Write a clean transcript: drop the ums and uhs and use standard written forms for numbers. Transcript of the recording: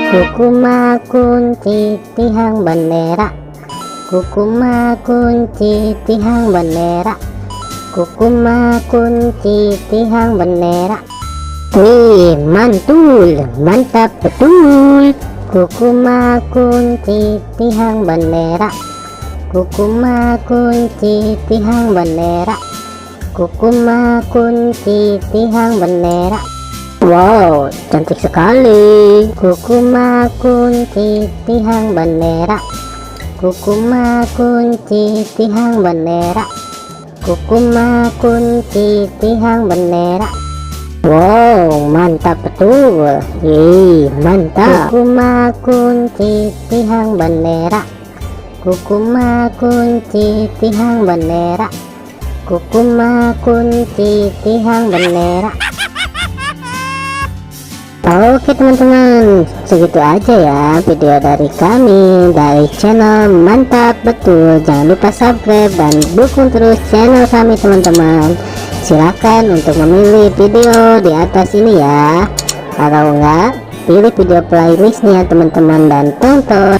Kukuma kunci tihang bendera, kukuma kunci tihang bendera, kukuma kunci tihang bendera. Wih, mantul, mantap betul. Kukuma kunci tihang bendera, kukuma kunci tihang bendera, kukuma kunci tihang bendera. Wow, cantik sekali. Kukuma kunci tihang bendera, kukuma kunci tihang bendera, kukuma kunci tihang bendera. Wow, mantap betul. Mantap. Kukuma kunci tihang bendera, kukuma kunci tihang bendera, kukuma kunci tihang bendera. Oke teman-teman, segitu aja ya video dari kami dari channel Mantap Betul. Jangan lupa subscribe dan dukung terus channel kami teman-teman. Silakan untuk memilih video di atas ini ya. Kalau enggak, pilih video playlistnya teman-teman dan tonton.